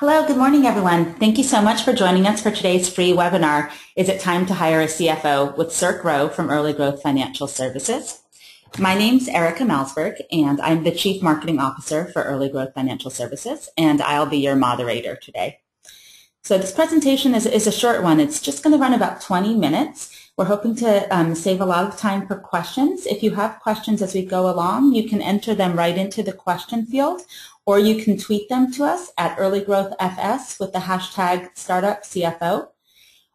Hello, good morning, everyone. Thank you so much for joining us for today's free webinar, Is It Time to Hire a CFO with Sirk Roh from Early Growth Financial Services. My name's Erica Malsberg, and I'm the Chief Marketing Officer for Early Growth Financial Services, and I'll be your moderator today. So this presentation is a short one. It's just going to run about 20 minutes. We're hoping to save a lot of time for questions. If you have questions as we go along, you can enter them right into the question field, or you can tweet them to us at earlygrowthfs with the hashtag StartupCFO.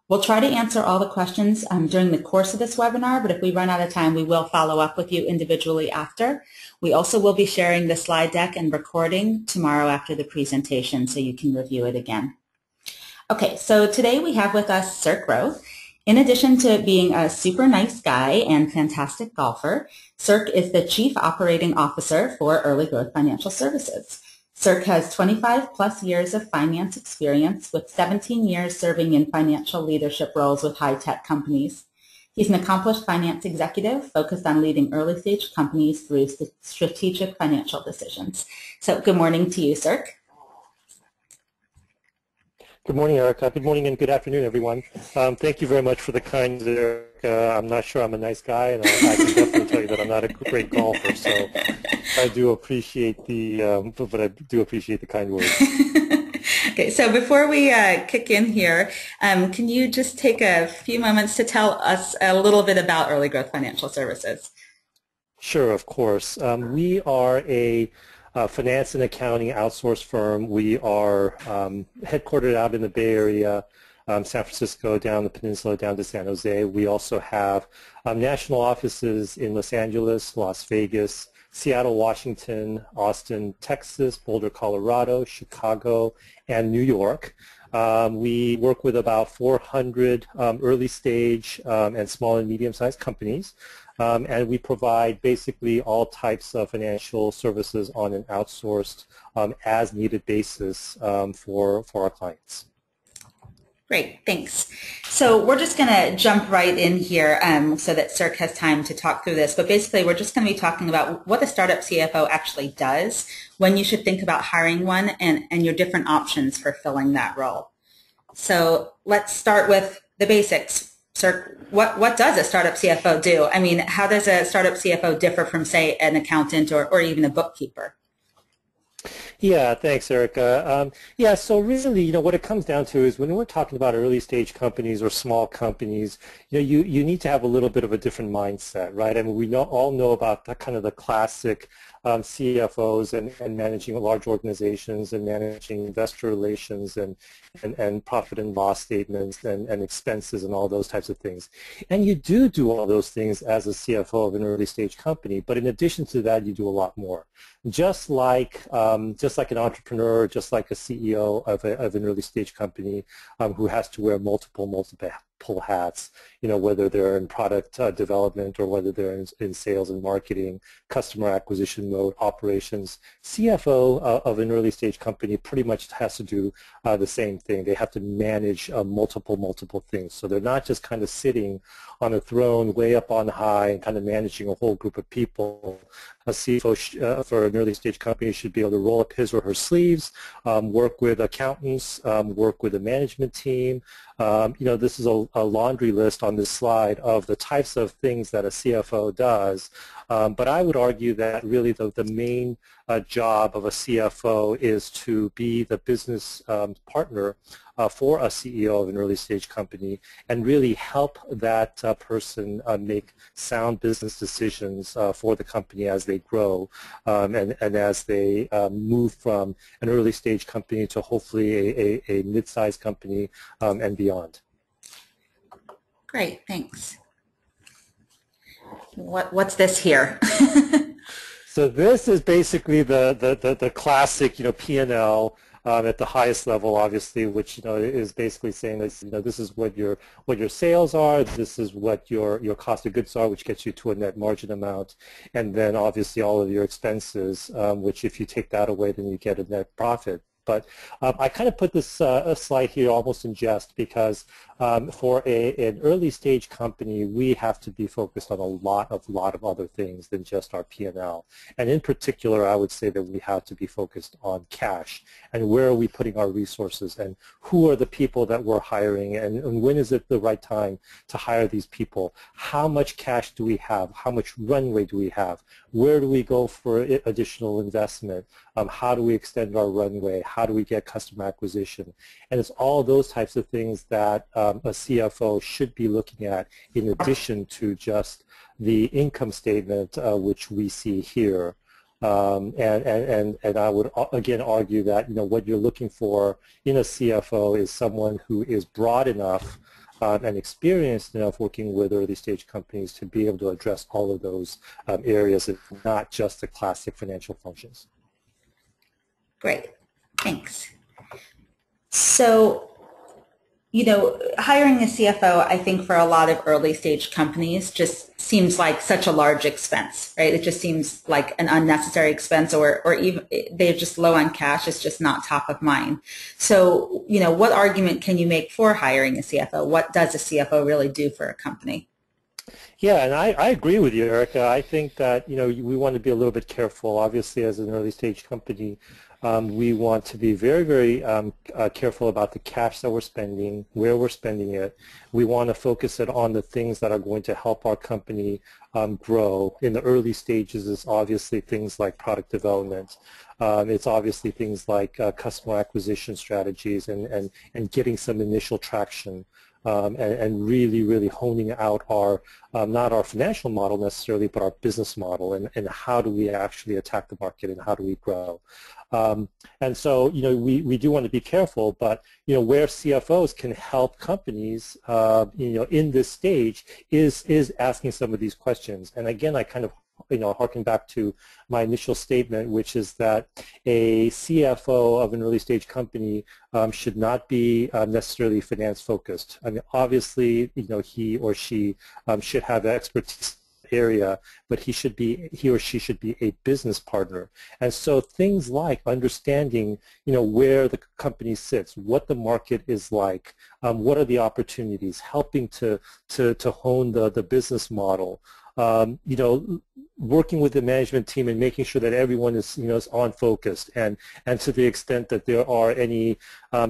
We'll try to answer all the questions during the course of this webinar, but if we run out of time, we will follow up with you individually after. We also will be sharing the slide deck and recording tomorrow after the presentation, so you can review it again. Okay, so today we have with us Sirk Roh. In addition to being a super nice guy and fantastic golfer, Sirk is the Chief Operating Officer for Early Growth Financial Services. Sirk has 25 plus years of finance experience with 17 years serving in financial leadership roles with high-tech companies. He's an accomplished finance executive focused on leading early-stage companies through strategic financial decisions. So good morning to you, Sirk. Good morning, Erica. Good morning and good afternoon, everyone. Thank you very much for the kind Erica. I'm not sure I'm a nice guy, and I can definitely tell you that I'm not a great golfer. So I do appreciate the kind words. Okay, so before we kick in here, can you just take a few moments to tell us a little bit about Early Growth Financial Services? Sure, of course. We are a finance and accounting outsourced firm. We are headquartered out in the Bay Area, San Francisco, down the peninsula, down to San Jose. We also have national offices in Los Angeles, Las Vegas, Seattle, Washington, Austin, Texas, Boulder, Colorado, Chicago, and New York. We work with about 400 early stage and small and medium-sized companies. And we provide basically all types of financial services on an outsourced, as-needed basis for our clients. Great, thanks. So we're just going to jump right in here so that Sirk has time to talk through this. But basically, we're just going to be talking about what a startup CFO actually does, when you should think about hiring one, and your different options for filling that role. So let's start with the basics. Sir, what does a startup CFO do? I mean, how does a startup CFO differ from, say, an accountant or even a bookkeeper? Yeah, thanks, Erica. Yeah, so really, what it comes down to is when we're talking about early stage companies or small companies, you need to have a little bit of a different mindset, right? I mean, we all know about that kind of the classic CFOs and managing large organizations and managing investor relations and profit and loss statements and expenses and all those types of things. And you do all those things as a CFO of an early stage company, but in addition to that, you do a lot more. Just like an entrepreneur, just like a CEO of an early stage company who has to wear multiple hats, whether they're in product development or whether they're in sales and marketing, customer acquisition mode, operations. CFO of an early stage company pretty much has to do the same thing. They have to manage multiple things. So they're not just kind of sitting on a throne way up on high and kind of managing a whole group of people. A CFO for an early stage company should be able to roll up his or her sleeves, work with accountants, work with a management team. This is a laundry list on this slide of the types of things that a CFO does. But I would argue that really the main job of a CFO is to be the business partner for a CEO of an early stage company and really help that person make sound business decisions for the company as they grow and as they move from an early stage company to hopefully a mid-sized company and beyond. Great, thanks. What's this here? So this is basically the classic, P&L at the highest level, obviously, which is basically saying that this is what your sales are, this is what your cost of goods are, which gets you to a net margin amount, and then obviously all of your expenses, which if you take that away, then you get a net profit. But I kind of put this slide here almost in jest because for an early stage company, we have to be focused on a lot of other things than just our P&L. And in particular, I would say that we have to be focused on cash and where are we putting our resources and who are the people that we're hiring and when is it the right time to hire these people? How much cash do we have? How much runway do we have? Where do we go for additional investment? How do we extend our runway? How do we get customer acquisition? And it's all those types of things that a CFO should be looking at in addition to just the income statement, which we see here. And I would again argue that what you're looking for in a CFO is someone who is broad enough and experienced enough working with early stage companies to be able to address all of those areas and not just the classic financial functions. Great, thanks. So, hiring a CFO, I think for a lot of early stage companies just seems like such a large expense, right? It just seems like an unnecessary expense or even they're just low on cash. It's just not top of mind. So, what argument can you make for hiring a CFO? What does a CFO really do for a company? Yeah, and I agree with you, Erica. I think that, we want to be a little bit careful. Obviously, as an early stage company, we want to be very, very careful about the cash that we're spending, where we're spending it. We want to focus it on the things that are going to help our company grow. In the early stages, it's obviously things like product development. It's obviously things like customer acquisition strategies and getting some initial traction. And really, really honing out our, not our financial model necessarily, but our business model and how do we actually attack the market and how do we grow. And so, we do want to be careful, but, where CFOs can help companies, in this stage is asking some of these questions. And again, I kind of harken back to my initial statement, which is that a CFO of an early stage company should not be necessarily finance focused. I mean, obviously, he or she should have expertise area, but he or she should be a business partner. And so things like understanding, where the company sits, what the market is like, what are the opportunities, helping to hone the business model, working with the management team and making sure that everyone is, is on focus, and to the extent that there are any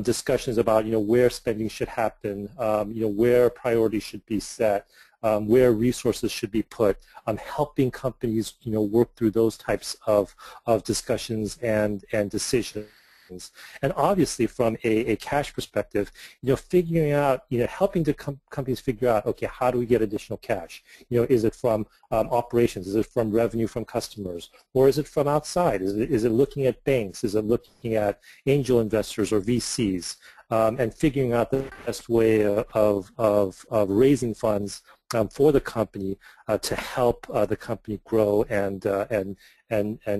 discussions about, where spending should happen, where priorities should be set, where resources should be put, helping companies, work through those types of discussions and decisions. And obviously from a cash perspective, figuring out, helping the companies figure out, okay, how do we get additional cash? Is it from operations? Is it from revenue from customers? Or is it from outside? Is it looking at banks? Is it looking at angel investors or VCs? And figuring out the best way of raising funds for the company to help the company grow and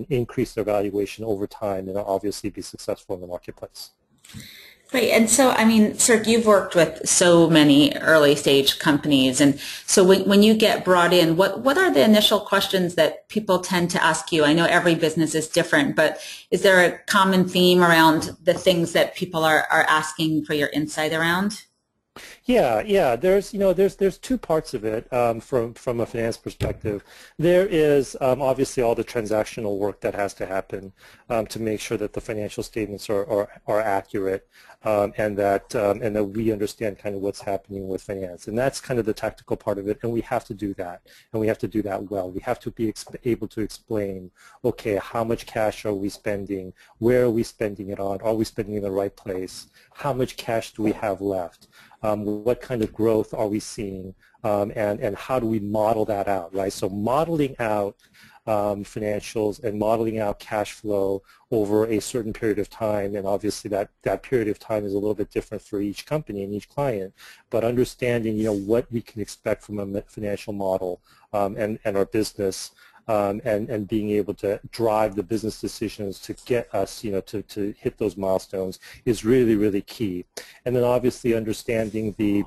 increase their valuation over time and obviously be successful in the marketplace. Great. And so, I mean, Sirk, you've worked with so many early stage companies. And so when you get brought in, what are the initial questions that people tend to ask you? I know every business is different, but is there a common theme around the things that people are asking for your insight around? Yeah. There's two parts of it from a finance perspective. There is obviously all the transactional work that has to happen to make sure that the financial statements are accurate and that we understand kind of what's happening with finance. And that's kind of the tactical part of it. And we have to do that. And we have to do that well. We have to be able to explain, okay, how much cash are we spending? Where are we spending it on? Are we spending it in the right place? How much cash do we have left? What kind of growth are we seeing, and how do we model that out, right? So modeling out financials and modeling out cash flow over a certain period of time, and obviously that period of time is a little bit different for each company and each client, but understanding, what we can expect from a financial model and our business, and being able to drive the business decisions to get us, to hit those milestones is really, really key. And then obviously understanding the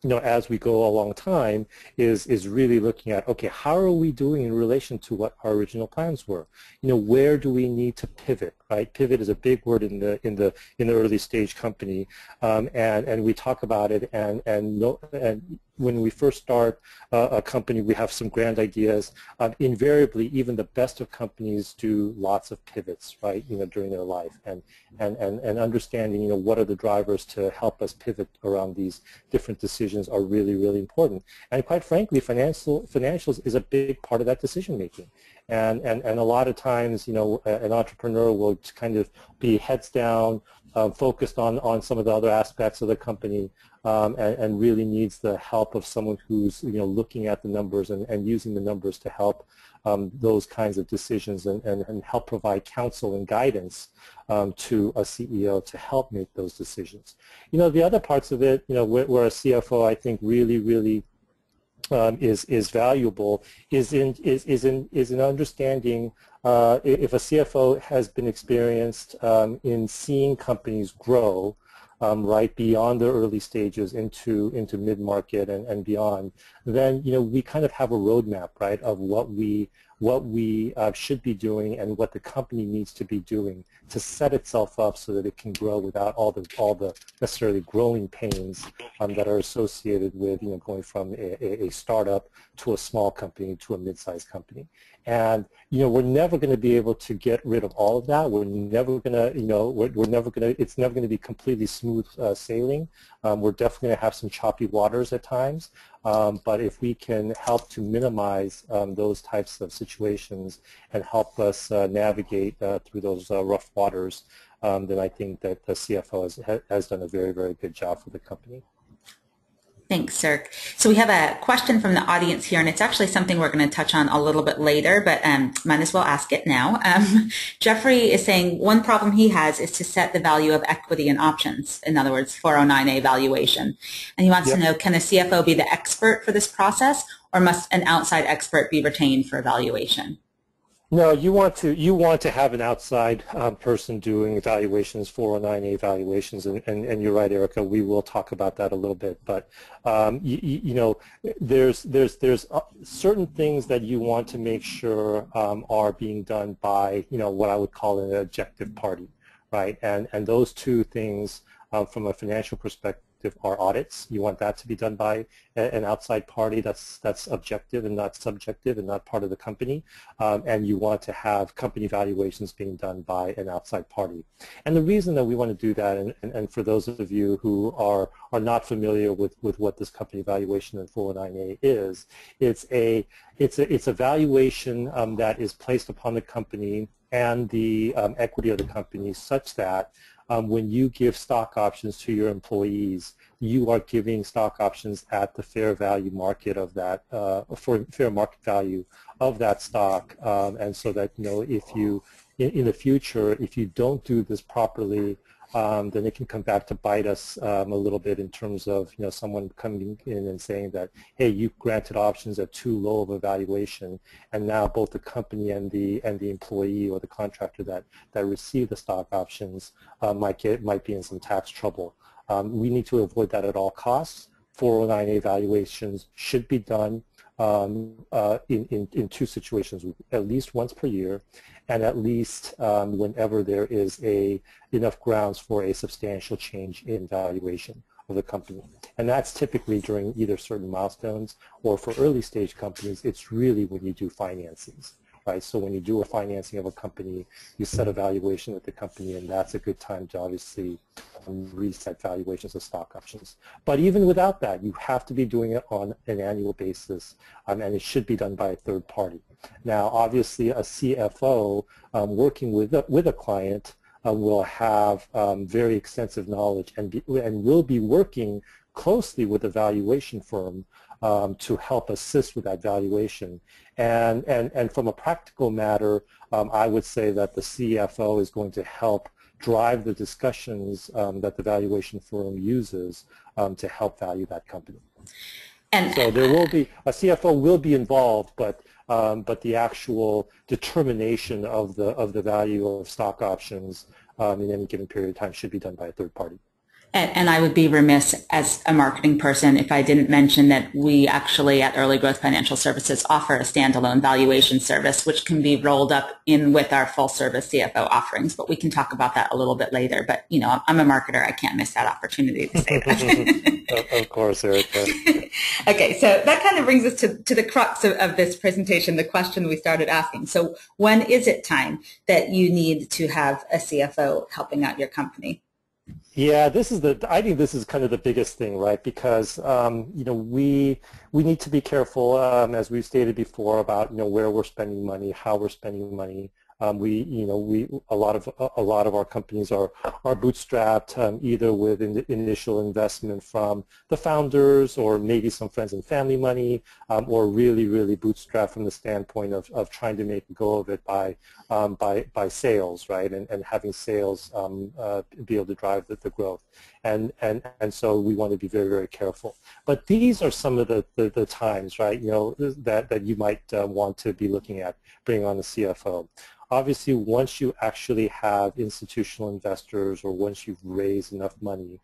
as we go along time, is really looking at, okay, how are we doing in relation to what our original plans were? Where do we need to pivot? Right? Pivot is a big word in the early stage company, and we talk about it. And when we first start a company, we have some grand ideas. Invariably, even the best of companies do lots of pivots, right? During their life, and understanding, what are the drivers to help us pivot around these different decisions are really, really important. And quite frankly, financials is a big part of that decision making. And a lot of times, an entrepreneur will kind of be heads down, focused on some of the other aspects of the company, and really needs the help of someone who's looking at the numbers and using the numbers to help those kinds of decisions and help provide counsel and guidance to a CEO to help make those decisions. The other parts of it, where a CFO I think really is valuable is in understanding if a CFO has been experienced in seeing companies grow right beyond the early stages into mid-market and beyond, then we kind of have a roadmap, right, of what we should be doing and what the company needs to be doing to set itself up so that it can grow without all the necessarily growing pains that are associated with going from a startup to a small company to a mid-sized company. And we're never going to be able to get rid of all of that. We're never going to, it's never going to be completely smooth sailing. We're definitely going to have some choppy waters at times. But if we can help to minimize those types of situations and help us navigate through those rough waters, then I think that the CFO has done a very, very good job for the company. Thanks, Sirk. So we have a question from the audience here, and it's actually something we're going to touch on a little bit later, but might as well ask it now. Jeffrey is saying one problem he has is to set the value of equity and options, in other words, 409A valuation. And he wants to know, can a CFO be the expert for this process, or must an outside expert be retained for evaluation? No, you want to have an outside person doing evaluations, 409A evaluations, and you're right, Erica. We will talk about that a little bit, but there's certain things that you want to make sure are being done by what I would call an objective party, right? And those two things from a financial perspective are audits. You want that to be done by an outside party that's objective and not subjective and not part of the company. And you want to have company valuations being done by an outside party. And the reason that we want to do that, and for those of you who are not familiar with what this company valuation and 409A is, it's a valuation that is placed upon the company and the equity of the company such that when you give stock options to your employees, you are giving stock options at the fair value market of that, for fair market value of that stock, and so that if you in the future, if you don't do this properly, then it can come back to bite us a little bit in terms of someone coming in and saying that, hey, you granted options at too low of a valuation, and now both the company and the employee or the contractor that received the stock options might be in some tax trouble. We need to avoid that at all costs. 409A evaluations should be done in two situations, at least once per year, and at least whenever there is enough grounds for a substantial change in valuation of the company. And that's typically during either certain milestones, or for early stage companies, it's really when you do financings. Right? So when you do a financing of a company, you set a valuation with the company, and that's a good time to obviously reset valuations of stock options. But even without that, you have to be doing it on an annual basis, and it should be done by a third party. Now, obviously, a CFO working with a client will have very extensive knowledge and will be working closely with a valuation firm to help assist with that valuation. And from a practical matter, I would say that the CFO is going to help drive the discussions that the valuation firm uses to help value that company. And so there will be, a CFO will be involved, but the actual determination of the value of stock options in any given period of time should be done by a third party. And I would be remiss as a marketing person if I didn't mention that we actually at Early Growth Financial Services offer a standalone valuation service, which can be rolled up in with our full service CFO offerings. But we can talk about that a little bit later. But, you know, I'm a marketer. I can't miss that opportunity to say that. Of course, Erica. Okay, so that kind of brings us to the crux of this presentation, the question we started asking. So when is it time that you need to have a CFO helping out your company? Yeah, I think this is kind of the biggest thing, right? Because you know, we need to be careful, as we've stated before, about, you know, where we're spending money, how we're spending money. A lot of our companies are bootstrapped, either with initial investment from the founders or maybe some friends and family money, or really bootstrapped from the standpoint of trying to make a go of it by sales, right? And having sales be able to drive the growth. And so we want to be very careful. But these are some of the times, right, you know, that you might want to be looking at bringing on the CFO. Obviously, once you actually have institutional investors, or once you've raised enough money,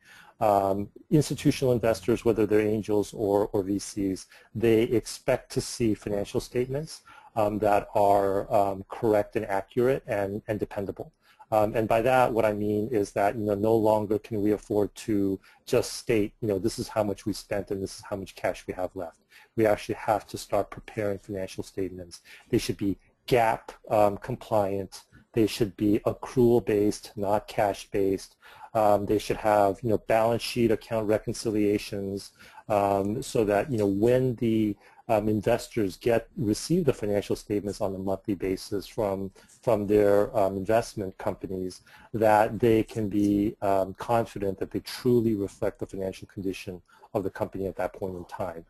institutional investors, whether they're angels or VCs, they expect to see financial statements that are correct and accurate and dependable. And by that, what I mean is that, you know, no longer can we afford to just state, you know, this is how much we spent and this is how much cash we have left. We actually have to start preparing financial statements. They should be GAAP compliant. They should be accrual-based, not cash-based. They should have, you know, balance sheet account reconciliations, so that, you know, when the investors receive the financial statements on a monthly basis from their investment companies, that they can be confident that they truly reflect the financial condition of the company at that point in time.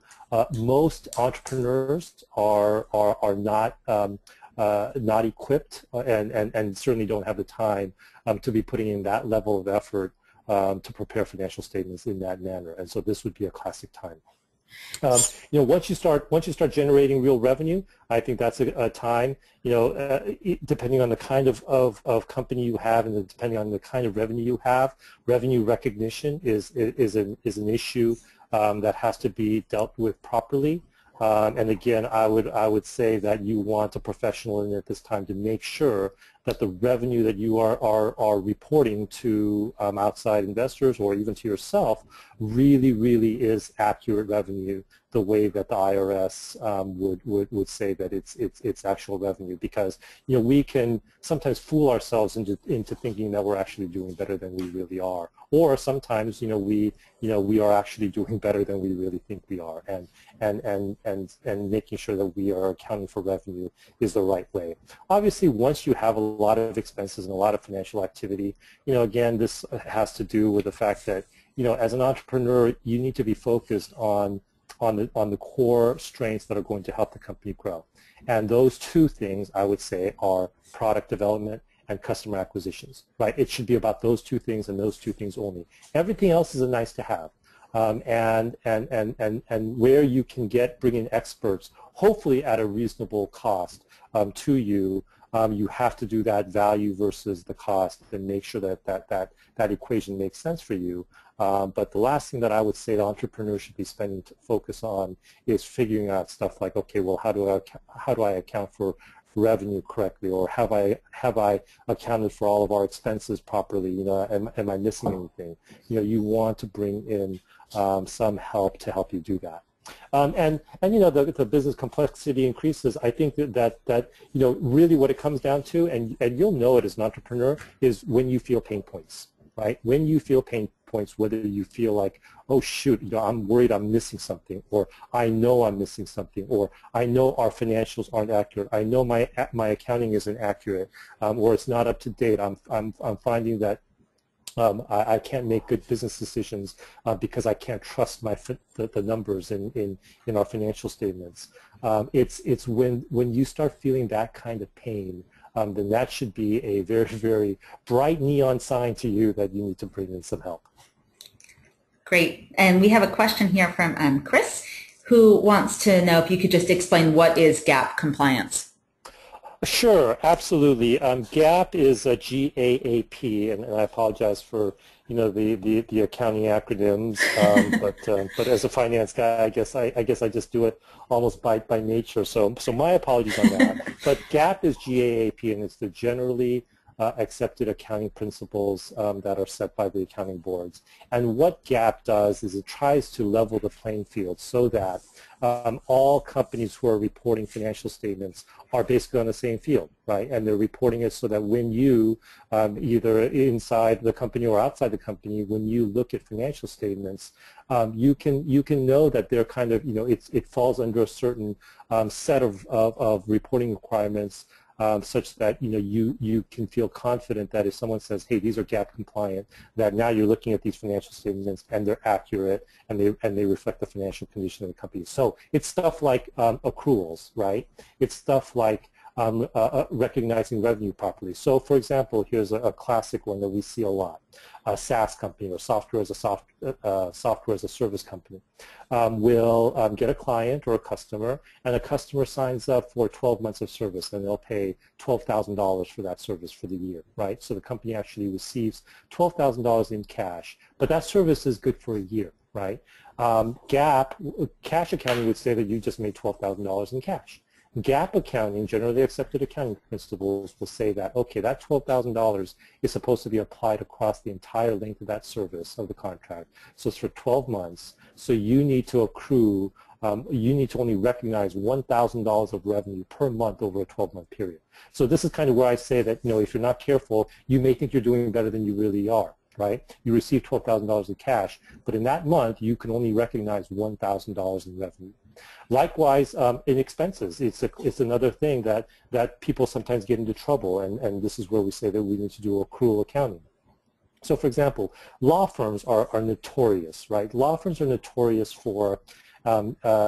Most entrepreneurs are not equipped and certainly don't have the time to be putting in that level of effort to prepare financial statements in that manner. And so this would be a classic time. You know, once you start generating real revenue, I think that's a time, you know, depending on the kind of company you have and depending on the kind of revenue you have, revenue recognition is an issue that has to be dealt with properly. And again, I would say that you want a professional in at this time to make sure that the revenue that you are reporting to outside investors or even to yourself really is accurate revenue, the way that the IRS would say that it's actual revenue. Because, you know, we can sometimes fool ourselves into thinking that we're actually doing better than we really are, or sometimes, you know, we are actually doing better than we really think we are, and making sure that we are accounting for revenue is the right way. Obviously, once you have a lot of expenses and a lot of financial activity, you know, again, this has to do with the fact that, you know, as an entrepreneur, you need to be focused on the core strengths that are going to help the company grow. And those two things, I would say, are product development and customer acquisitions, right? It should be about those two things and those two things only. Everything else is a nice to have. And where you can bring in experts, hopefully at a reasonable cost to you, you have to do that value versus the cost and make sure that equation makes sense for you. But the last thing that I would say the entrepreneur should be spending focus on is figuring out stuff like, okay, well, how do I account for revenue correctly, or have I accounted for all of our expenses properly? You know, am I missing anything? You know, you want to bring in some help to help you do that. And you know, the business complexity increases. I think that you know, really what it comes down to, and you'll know it as an entrepreneur, is when you feel pain points, right? When you feel pain points, whether you feel like, oh shoot, you know, I'm worried I'm missing something, or I know I'm missing something, or I know our financials aren't accurate, I know my accounting isn't accurate, or it's not up to date. I'm finding that I can't make good business decisions because I can't trust the numbers in our financial statements. It's when you start feeling that kind of pain, then that should be a very bright neon sign to you that you need to bring in some help. Great. And we have a question here from Chris, who wants to know if you could just explain what is GAAP compliance. Sure, absolutely. GAAP is a GAAP, and I apologize for the accounting acronyms. But as a finance guy, I guess I just do it almost by nature. So my apologies on that. But GAAP is GAAP, and it's the generally accepted accounting principles that are set by the accounting boards. And what GAAP does is it tries to level the playing field so that all companies who are reporting financial statements are basically on the same field, right? And they're reporting it so that when you, either inside the company or outside the company, when you look at financial statements, you can know that they're kind of, it falls under a certain set of reporting requirements, such that you can feel confident that if someone says, hey, these are GAAP compliant, that now you're looking at these financial statements and they're accurate and they reflect the financial condition of the company. So it's stuff like accruals, right? It's stuff like recognizing revenue properly. So, for example, here's a classic one that we see a lot: a SaaS company or software as a service company will get a client or a customer, and a customer signs up for 12 months of service, and they'll pay $12,000 for that service for the year, right? So the company actually receives $12,000 in cash, but that service is good for a year, right? GAAP, cash accounting would say that you just made $12,000 in cash. GAAP accounting, generally accepted accounting principles, will say that, okay, that $12,000 is supposed to be applied across the entire length of that service of the contract. So it's for 12 months. So you need to accrue, you need to only recognize $1,000 of revenue per month over a 12-month period. So this is kind of where I say that, if you're not careful, you may think you're doing better than you really are, right? You receive $12,000 in cash, but in that month, you can only recognize $1,000 in revenue. Likewise, in expenses, it's another thing that people sometimes get into trouble, and this is where we say that we need to do accrual accounting. So, for example, law firms are notorious, right? Law firms are notorious for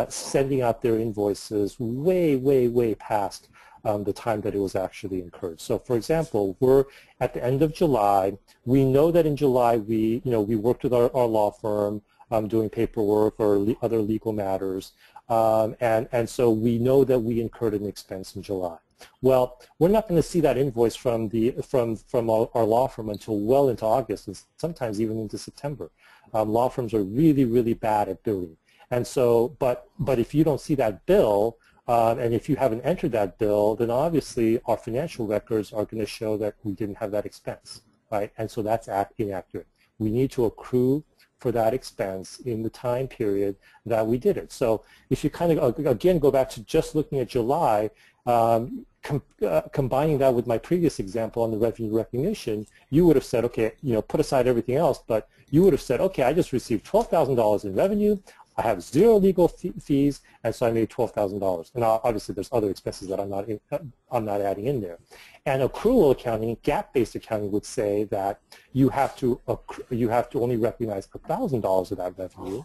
sending out their invoices way past the time that it was actually incurred. So, for example, we're at the end of July. We know that in July we worked with our law firm doing paperwork or other legal matters, and so we know that we incurred an expense in July. Well, we're not going to see that invoice from our law firm until well into August, and sometimes even into September. Law firms are really bad at billing, and so but if you don't see that bill, and if you haven't entered that bill, then obviously our financial records are going to show that we didn't have that expense, right? And so that's inaccurate. We need to accrue for that expense in the time period that we did it. So if you kind of, again, go back to just looking at July, combining that with my previous example on the revenue recognition, you would have said, okay, put aside everything else, but you would have said, okay, I just received $12,000 in revenue, I have zero legal fees, and so I made $12,000. And obviously, there's other expenses that I'm not adding in there. And accrual accounting, GAAP-based accounting, would say that you have to only recognize $1,000 of that revenue,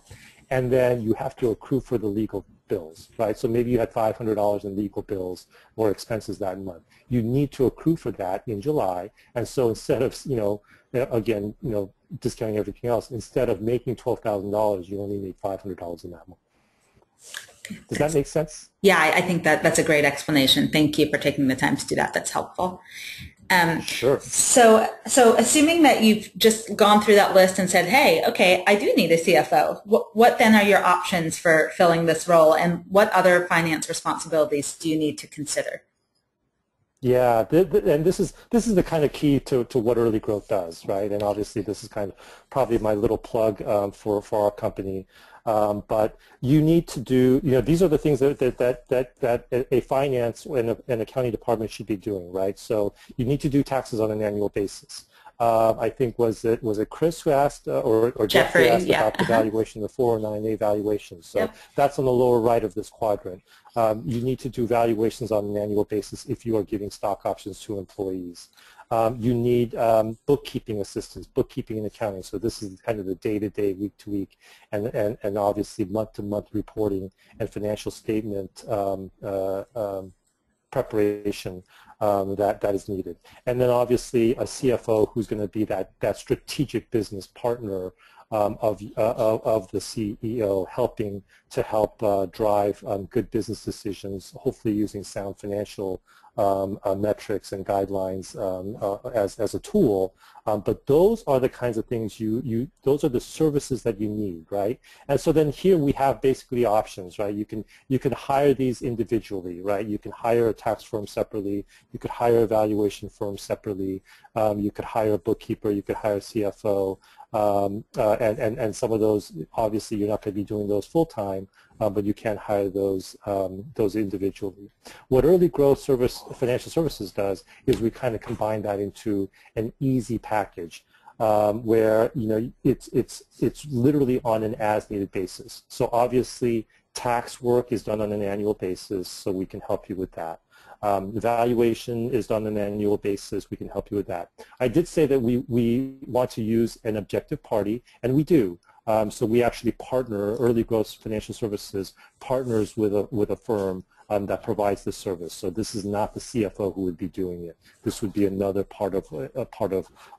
and then you have to accrue for the legal bills, right? So maybe you had $500 in legal bills or expenses that month. You need to accrue for that in July, and so instead of again, discounting everything else, instead of making $12,000, you only made $500 in that month. Does that make sense? Yeah, I think that's a great explanation. Thank you for taking the time to do that. That's helpful. Sure. So assuming that you've just gone through that list and said, hey, okay, I do need a CFO. What then are your options for filling this role, and what other finance responsibilities do you need to consider? Yeah, and this is the kind of key to what Early Growth does, right? And obviously, this is kind of probably my little plug for our company. But you need to do, these are the things that a finance and an accounting department should be doing, right? So you need to do taxes on an annual basis. I think was it Chris who asked or Jeffrey asked about the valuation, the 409A valuation. So that's on the lower right of this quadrant. You need to do valuations on an annual basis if you are giving stock options to employees. You need bookkeeping assistance, bookkeeping and accounting. So this is kind of the day-to-day, week-to-week, and obviously month-to-month reporting and financial statement preparation that is needed. And then obviously a CFO who's going to be that strategic business partner of the CEO, helping to help drive good business decisions, hopefully using sound financial metrics and guidelines as a tool. But those are the kinds of things those are the services that you need, right? And so then here we have basically options, right? You can hire these individually, right? You can hire a tax firm separately. You could hire a valuation firm separately. You could hire a bookkeeper. You could hire a CFO. And some of those, obviously, you're not going to be doing those full time, but you can hire those individually. What Early Growth Financial Services does is we kind of combine that into an easy package where it's literally on an as-needed basis. So obviously, tax work is done on an annual basis, so we can help you with that. Evaluation is done on an annual basis. We can help you with that. I did say that we want to use an objective party, and we do. So we actually partner, Early Growth Financial Services partners with a firm that provides the service. So this is not the CFO who would be doing it. This would be another part of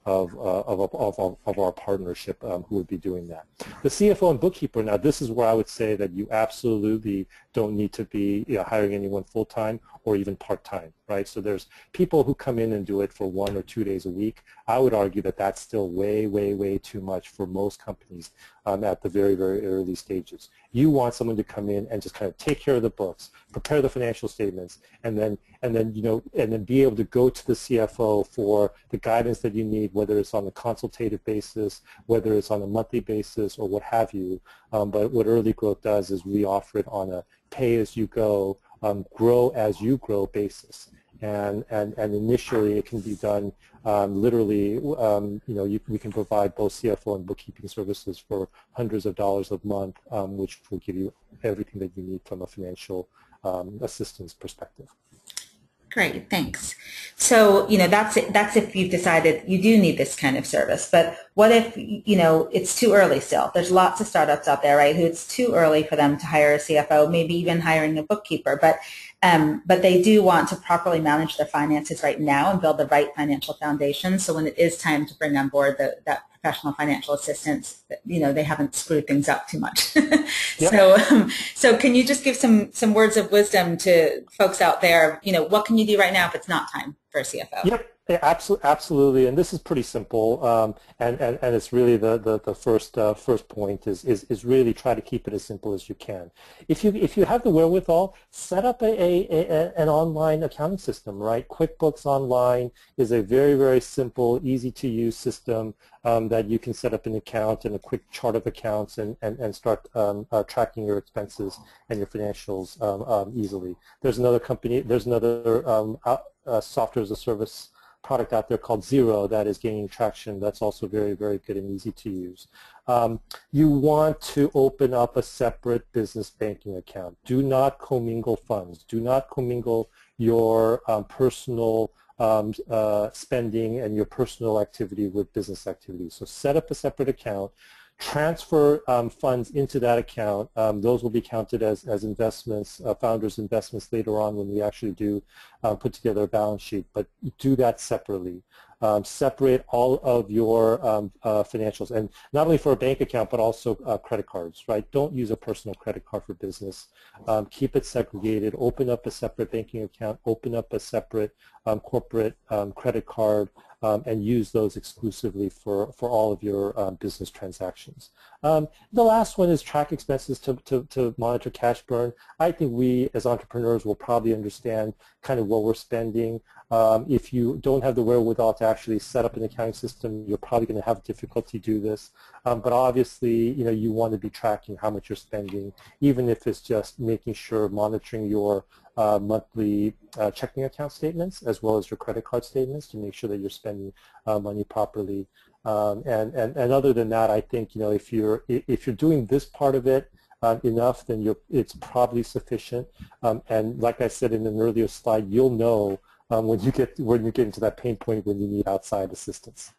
our partnership who would be doing that. The CFO and bookkeeper, now this is where I would say that you absolutely don't need to be hiring anyone full-time or even part-time, right? So there's people who come in and do it for 1 or 2 days a week. I would argue that that's still way, way, way too much for most companies at the very, very early stages. You want someone to come in and just kind of take care of the books, prepare the financial statements, and then be able to go to the CFO for the guidance that you need, whether it's on a consultative basis, whether it's on a monthly basis, or what have you. But what Early Growth does is we offer it on a pay-as-you-go, grow as you grow basis, and initially it can be done literally. We can provide both CFO and bookkeeping services for hundreds of dollars a month, which will give you everything that you need from a financial assistance perspective. Great, thanks. So, that's if you've decided you do need this kind of service. But what if, it's too early still? There's lots of startups out there, right, who it's too early for them to hire a CFO, maybe even hiring a bookkeeper. But they do want to properly manage their finances right now and build the right financial foundation. So when it is time to bring on board that professional financial assistance, they haven't screwed things up too much. Yep. So can you just give some words of wisdom to folks out there? What can you do right now if it's not time for a CFO? Yep. Yeah, absolutely, and this is pretty simple, and it's really the first point is really try to keep it as simple as you can. If you have the wherewithal, set up an online accounting system, right? QuickBooks Online is a very, very simple, easy to use system that you can set up an account and a quick chart of accounts and start tracking your expenses and your financials easily. There's another company, there's another software as a service product out there called Xero that is gaining traction. That's also very, very good and easy to use. You want to open up a separate business banking account. Do not commingle funds. Do not commingle your personal spending and your personal activity with business activity. So set up a separate account. Transfer funds into that account. Those will be counted as investments, founders' investments later on when we actually do put together a balance sheet, but do that separately. Separate all of your financials, and not only for a bank account, but also credit cards, right? Don't use a personal credit card for business. Keep it segregated. Open up a separate banking account. Open up a separate corporate credit card. And use those exclusively for all of your business transactions. The last one is track expenses to monitor cash burn. I think we as entrepreneurs will probably understand kind of what we're spending. If you don't have the wherewithal to actually set up an accounting system, you're probably going to have difficulty do this. But obviously, you want to be tracking how much you're spending, even if it's just making sure, monitoring your monthly checking account statements as well as your credit card statements to make sure that you're spending money properly. And other than that, I think if you're doing this part of it enough, then it's probably sufficient. And like I said in an earlier slide, you'll know when you get into that pain point when you need outside assistance.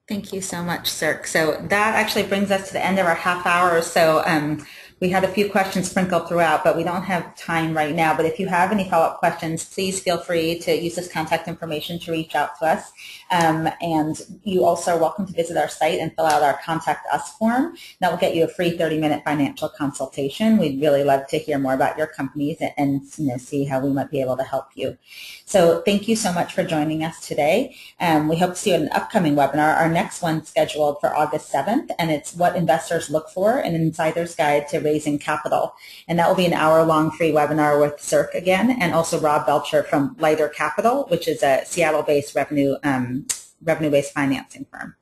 Thank you so much, Sirk. So that actually brings us to the end of our half hour or so. We had a few questions sprinkled throughout, but we don't have time right now. But if you have any follow-up questions, please feel free to use this contact information to reach out to us. And you also are welcome to visit our site and fill out our Contact Us form. That will get you a free 30-minute financial consultation. We'd really love to hear more about your companies and see how we might be able to help you. So thank you so much for joining us today. We hope to see you in an upcoming webinar. Our next one's scheduled for August 7th, and it's What Investors Look For, an Insider's Guide to Raising Capital. And that will be an hour-long free webinar with Sirk again, and also Rob Belcher from Lighter Capital, which is a Seattle-based revenue-based financing firm.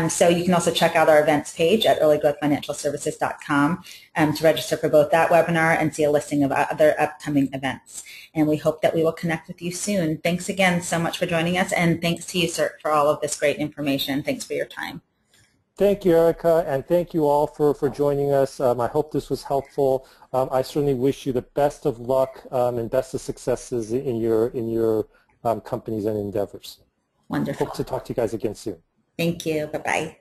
So you can also check out our events page at earlygrowthfinancialservices.com to register for both that webinar and see a listing of other upcoming events. And we hope that we will connect with you soon. Thanks again so much for joining us, and thanks to you, Sirk, for all of this great information. Thanks for your time. Thank you, Erica, and thank you all for joining us. I hope this was helpful. I certainly wish you the best of luck and best of successes in your companies and endeavors. Wonderful. Hope to talk to you guys again soon. Thank you. Bye-bye.